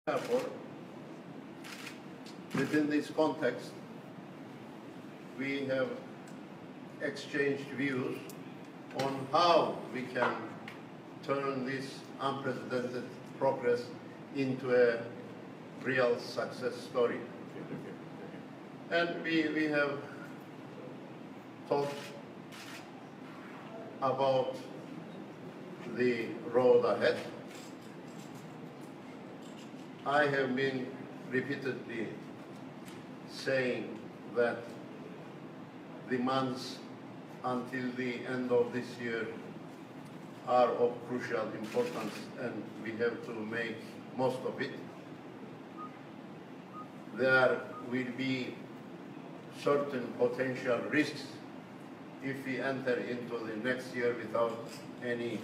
Therefore, within this context, we have exchanged views on how we can turn this unprecedented progress into a real success story. And we have talked about the road ahead. I have been repeatedly saying that the months until the end of this year are of crucial importance, and we have to make most of it. There will be certain potential risks if we enter into the next year without any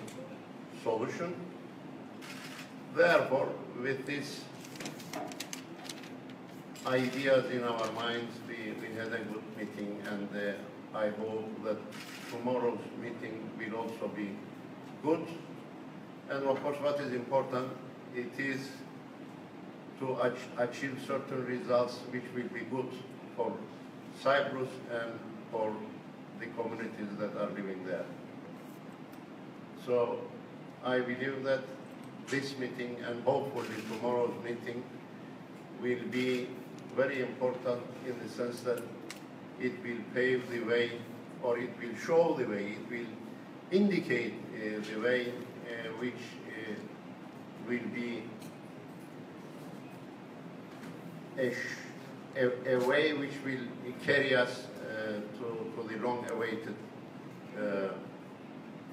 solution. Therefore, with these ideas in our minds, we had a good meeting, and I hope that tomorrow's meeting will also be good. And of course, what is important, it is to achieve certain results which will be good for Cyprus and for the communities that are living there. So I believe that this meeting and hopefully tomorrow's meeting will be very important in the sense that it will pave the way, or it will show the way, it will indicate the way which will be a way which will carry us to the long-awaited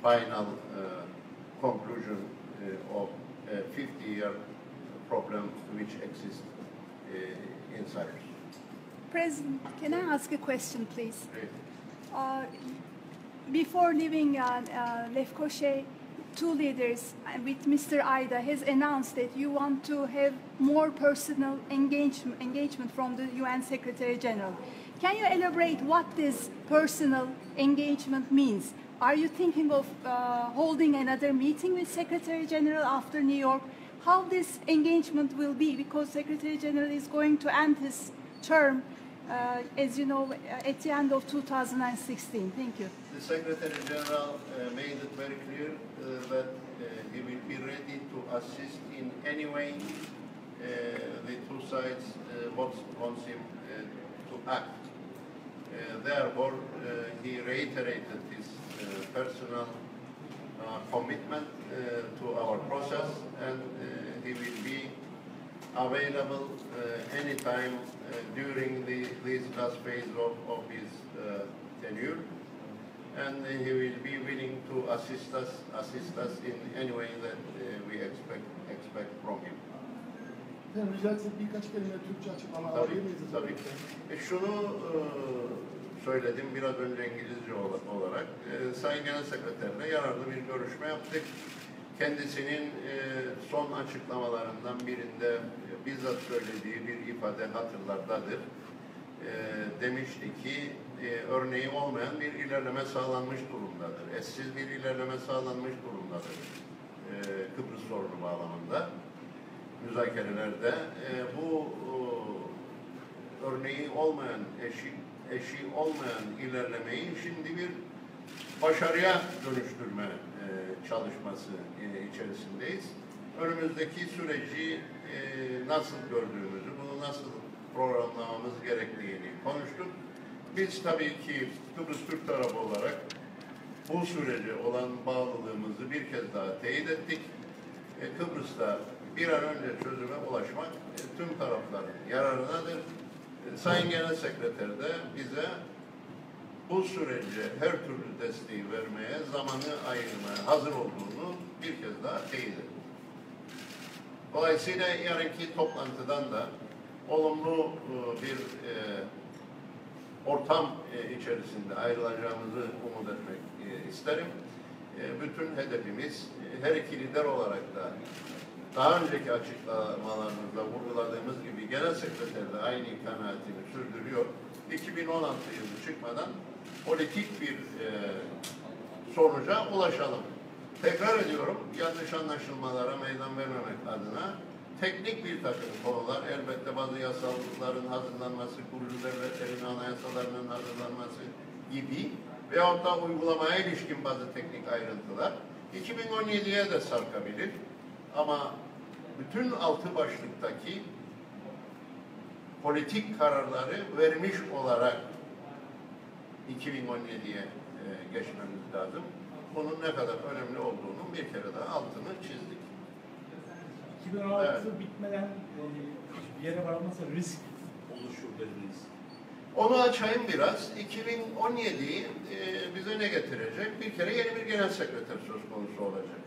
final conclusion of a 50-year problem which exists in Cyprus. President, can I ask a question, please? Great. Before leaving Lefkoşa, two leaders with Mr. Ayda has announced that you want to have more personal engagement from the UN Secretary General. Can you elaborate what this personal engagement means? Are you thinking of holding another meeting with Secretary General after New York? How this engagement will be, because Secretary General is going to end his term, as you know, at the end of 2016. Thank you. The Secretary General made it very clear that he will be ready to assist in any way the two sides wants him to act. Therefore, he reiterated his personal commitment to our process, and he will be available anytime during this last phase of his tenure, and he will be willing to assist us in any way that we expect from him. Rica etsem birkaç kelime Türkçe açıklama alabilir miyiz? Tabii. Şunu söyledim biraz önce İngilizce olarak. Sayın Genel Sekreterle yararlı bir görüşme yaptık. Kendisinin son açıklamalarından birinde bizzat söylediği bir ifade hatırlardadır. Demişti ki örneği olmayan bir ilerleme sağlanmış durumdadır. Eşsiz bir ilerleme sağlanmış durumdadır. Kıbrıs sorunu bağlamında müzakerelerde bu örneği olmayan, eşi olmayan ilerlemeyi şimdi bir başarıya dönüştürme çalışması içerisindeyiz. Önümüzdeki süreci nasıl gördüğümüzü, bunu nasıl programlamamız gerektiğini konuştuk. Biz tabii ki Kıbrıs Türk tarafı olarak bu sürece olan bağlılığımızı bir kez daha teyit ettik. Kıbrıs'ta bir an önce çözüme ulaşmak tüm tarafların yararınadır. Sayın Genel Sekreter de bize bu sürece her türlü desteği vermeye, zamanı ayırmaya hazır olduğunu bir kez daha teyit etti. Dolayısıyla yarınki toplantıdan da olumlu bir ortam içerisinde ayrılacağımızı umut etmek isterim. Bütün hedefimiz her iki lider olarak da daha önceki açıklamalarımızda vurguladığımız gibi Genel Sekreter de aynı kanaatini sürdürüyor. 2016 yılı çıkmadan politik bir sonuca ulaşalım. Tekrar ediyorum, yanlış anlaşılmalara meydan vermemek adına teknik bir takım konular, elbette bazı yasaların hazırlanması, kurucu devletlerin anayasalarının hazırlanması gibi veyahut da uygulamaya ilişkin bazı teknik ayrıntılar 2017'ye de sarkabilir. Ama bütün altı başlıktaki politik kararları vermiş olarak 2017'ye geçmemiz lazım. Bunun ne kadar önemli olduğunu bir kere daha altını çizdik. 2016 evet. Bitmeden bir yere varmazsa risk oluşur dediniz. Onu açayım biraz. 2017 bize ne getirecek? Bir kere yeni bir genel sekreter söz konusu olacak.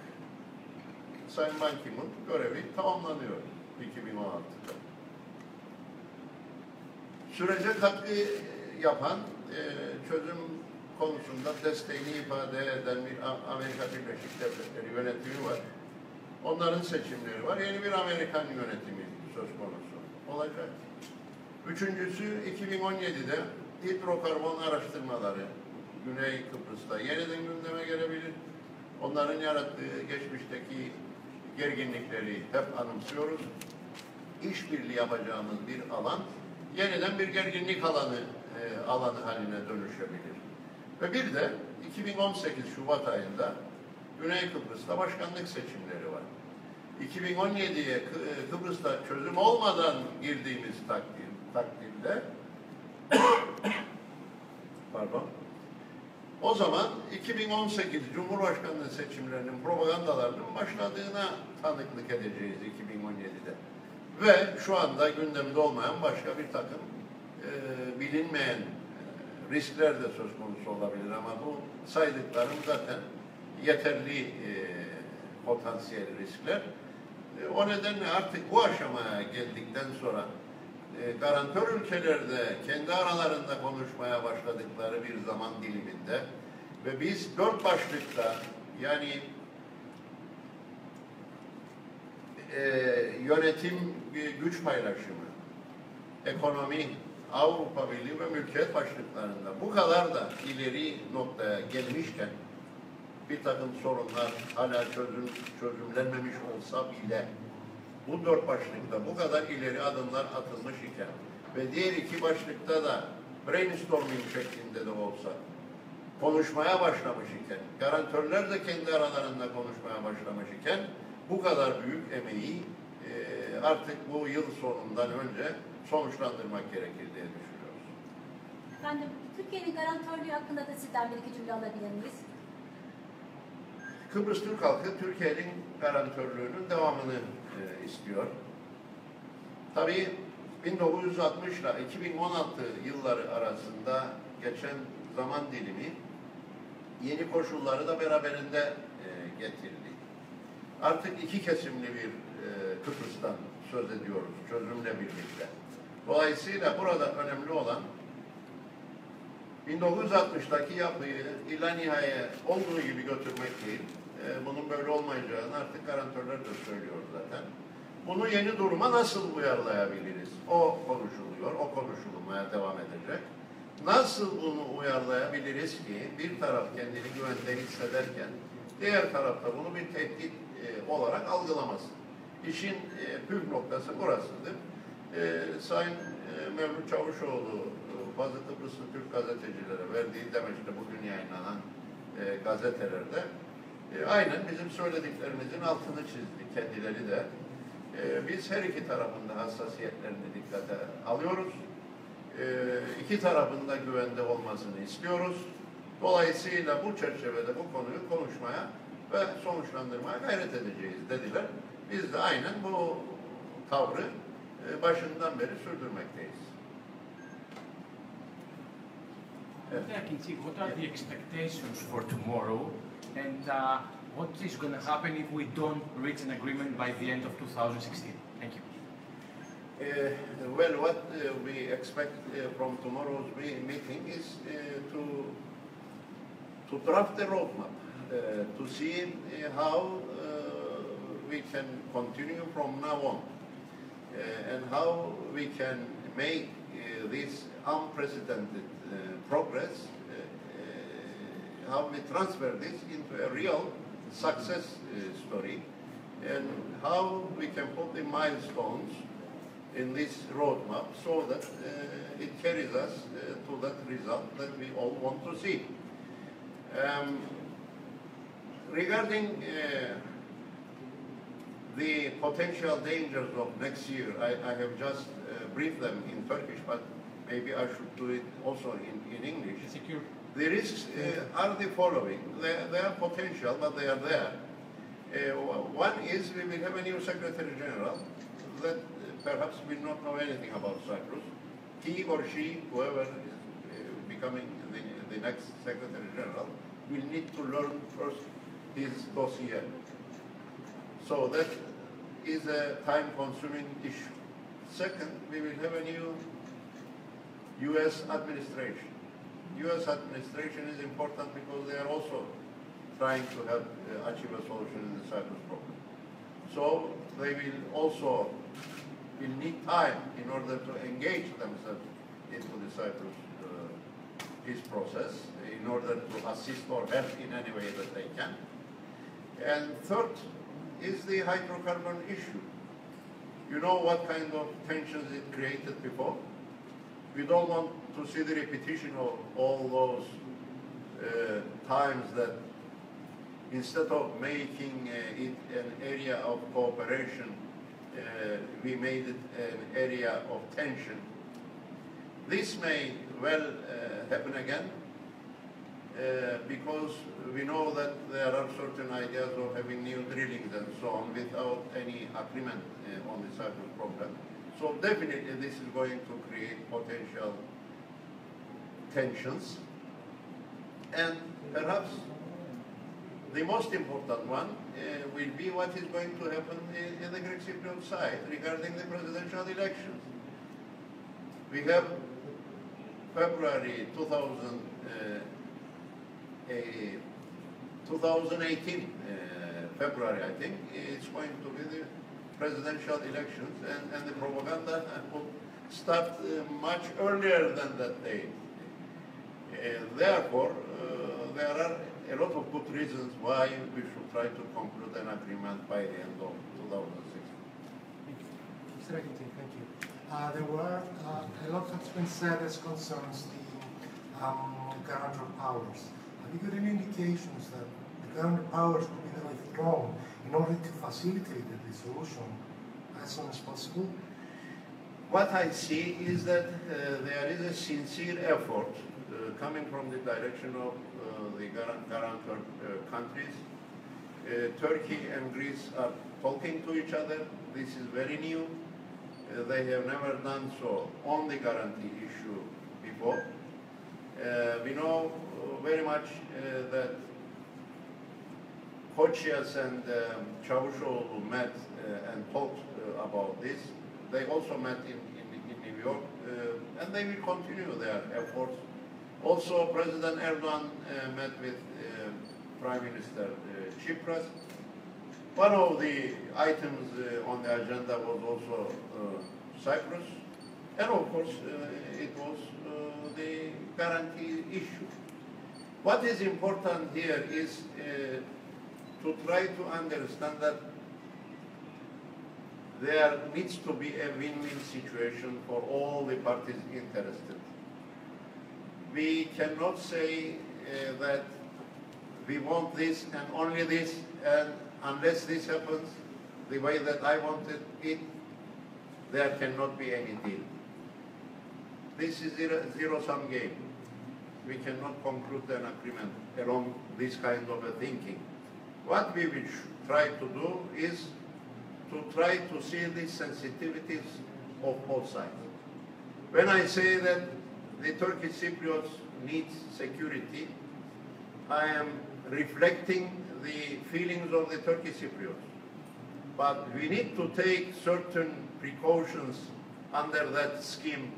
Sayın Ban Ki-moon görevi tamamlanıyor 2016'da. Sürece katkı yapan, çözüm konusunda desteğini ifade eden bir Amerika Birleşik Devletleri yönetimi var. Onların seçimleri var. Yeni bir Amerikan yönetimi söz konusu olacak. Üçüncüsü 2017'de hidrokarbon araştırmaları Güney Kıbrıs'ta yeniden gündeme gelebilir. Onların yarattığı geçmişteki gerginlikleri hep anımsıyoruz. İşbirliği yapacağımız bir alan yeniden bir gerginlik alanı haline dönüşebilir. Ve bir de 2018 Şubat ayında Güney Kıbrıs'ta başkanlık seçimleri var. 2017'ye Kıbrıs'ta çözüm olmadan girdiğimiz takdirde pardon, o zaman 2018 Cumhurbaşkanlığı seçimlerinin propagandalarının başladığına tanıklık edeceğiz 2017'de. Ve şu anda gündemde olmayan başka bir takım bilinmeyen riskler de söz konusu olabilir ama bu saydıklarım zaten yeterli potansiyel riskler. O nedenle artık bu aşamaya geldikten sonra garantör ülkelerde kendi aralarında konuşmaya başladıkları bir zaman diliminde ve biz 4 başlıkta yani yönetim, güç paylaşımı, ekonomi, Avrupa Birliği ve mülkiyet başlıklarında bu kadar da ileri noktaya gelmişken bir takım sorunlar hala çözümlenmemiş olsa bile bu 4 başlıkta bu kadar ileri adımlar atılmış iken ve diğer 2 başlıkta da brainstorming şeklinde de olsa konuşmaya başlamış iken, garantörler de kendi aralarında konuşmaya başlamış iken bu kadar büyük emeği artık bu yıl sonundan önce sonuçlandırmak gerekir diye düşünüyoruz. Efendim, Türkiye'nin garantörlüğü hakkında da sizden bir iki cümle alabilir miyiz? Kıbrıs Türk halkı Türkiye'nin garantörlüğünün devamını istiyor. Tabii 1960 ile 2016 yılları arasında geçen zaman dilimi yeni koşulları da beraberinde getirdi. Artık iki kesimli bir Kıbrıs'tan söz ediyoruz çözümle birlikte. Dolayısıyla burada önemli olan 1960'daki yapıyı ila nihaya olduğu gibi götürmek değil. Bunun böyle olmayacağını artık garantörler de söylüyor zaten. Bunu yeni duruma nasıl uyarlayabiliriz? O konuşuluyor, o konuşulmaya devam edecek. Nasıl bunu uyarlayabiliriz ki bir taraf kendini güvende hissederken diğer tarafta bunu bir tehdit olarak algılamasın? İşin püf noktası burasıdır. Sayın Mevlüt Çavuşoğlu bazı Kıbrıslı Türk gazetecilere verdiği demeçte bugün yayınlanan gazetelerde aynen bizim söylediklerimizin altını çizdi kendileri de. Biz her iki tarafında hassasiyetlerini dikkate alıyoruz. İki tarafında güvende olmasını istiyoruz. Dolayısıyla bu çerçevede bu konuyu konuşmaya ve sonuçlandırmaya gayret edeceğiz dediler. Biz de aynen bu tavrı başından beri sürdürmekteyiz. Evet. Akıncı, what are the expectations for tomorrow and what is going to happen if we don't reach an agreement by the end of 2016? Thank you. Well, what we expect from tomorrow's meeting is to draft the roadmap, to see how we can continue from now on, and how we can make this unprecedented progress, how we transfer this into a real success story. and how we can put the milestones in this roadmap so that it carries us to that result that we all want to see. Regarding the potential dangers of next year, I have just briefed them in Turkish, but maybe I should do it also in English. Secure. The risks are the following. They are potential, but they are there. One is we will have a new Secretary General that perhaps will not know anything about Cyprus. He or she, whoever is becoming the next Secretary General, will need to learn first his dossier. So that is a time-consuming issue. Second, we will have a new U.S. administration. U.S. administration is important because they are also trying to help achieve a solution in the Cyprus problem. So they will also need time in order to engage themselves into the Cyprus peace process, in order to assist or help in any way that they can. And third is the hydrocarbon issue. You know what kind of tensions it created before? We don't want to see the repetition of all those times that instead of making it an area of cooperation, we made it an area of tension. This may well happen again because we know that there are certain ideas of having new drillings and so on without any agreement on the Cyprus problem. So definitely this is going to create potential tensions. And perhaps the most important one will be what is going to happen in the Greek Cypriot side regarding the presidential elections. We have February 2018, February I think, it's going to be the presidential elections, and the propaganda will start much earlier than that date. Therefore, there are a lot of good reasons why we should try to conclude an agreement by the end of 2016. Mr. Akıncı, thank you. There were a lot that's been said as concerns the guarantor powers. Have you got any indications that the guarantor powers could be withdrawn in order to facilitate the dissolution as soon as possible? What I see is that there is a sincere effort coming from the direction of the guarantor countries. Turkey and Greece are talking to each other. This is very new. They have never done so on the guarantee issue before. We know very much that Kochias and Çavuşoğlu met and talked about this. They also met in New York, and they will continue their efforts. Also, President Erdogan met with Prime Minister Tsipras. One of the items on the agenda was also Cyprus, and of course it was the guarantee issue. What is important here is to try to understand that there needs to be a win-win situation for all the parties interested. We cannot say that we want this and only this, and unless this happens the way that I wanted it, there cannot be any deal. This is zero-sum game. We cannot conclude an agreement along this kind of a thinking. What we will try to do is to try to see the sensitivities of both sides. When I say that the Turkish Cypriots need security, I am reflecting the feelings of the Turkish Cypriots. But we need to take certain precautions under that scheme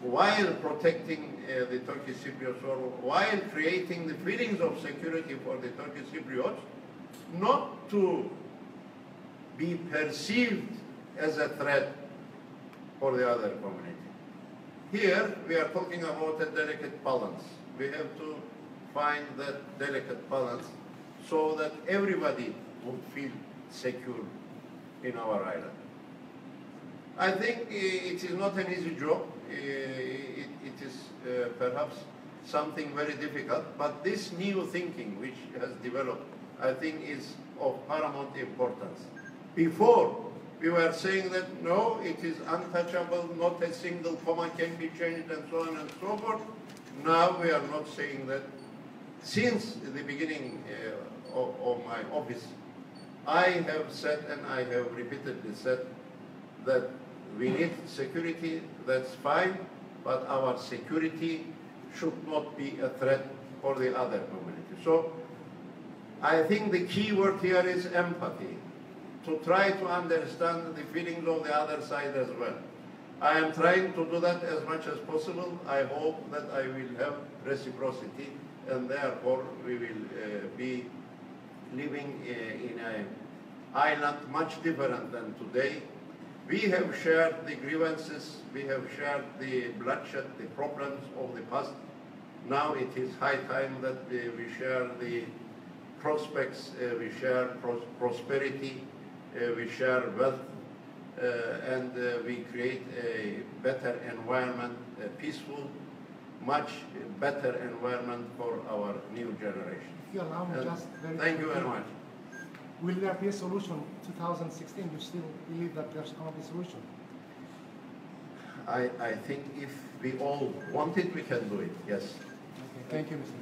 while protecting the Turkish Cypriots, or while creating the feelings of security for the Turkish Cypriots, not to be perceived as a threat for the other community. Here we are talking about a delicate balance. We have to find that delicate balance so that everybody would feel secure in our island. I think it is not an easy job. It is perhaps something very difficult, but this new thinking which has developed, I think, is of paramount importance. Before, we were saying that no, it is untouchable, not a single comma can be changed, and so on and so forth. Now we are not saying that. Since the beginning of my office, I have said, and I have repeatedly said, that we need security, that's fine, but our security should not be a threat for the other community. So I think the key word here is empathy, to try to understand the feelings of the other side as well. I am trying to do that as much as possible. I hope that I will have reciprocity, and therefore we will be living in an island much different than today. We have shared the grievances, we have shared the bloodshed, the problems of the past. Now it is high time that we share the prospects, we share prosperity, we share wealth, and we create a better environment, a peaceful, much better environment for our new generation. If you allow me, just very thank you very quickly. much. Will there be a solution in 2016? You still believe that there's going to be a solution? I think if we all want it, we can do it, yes. Okay, thank you, Mr.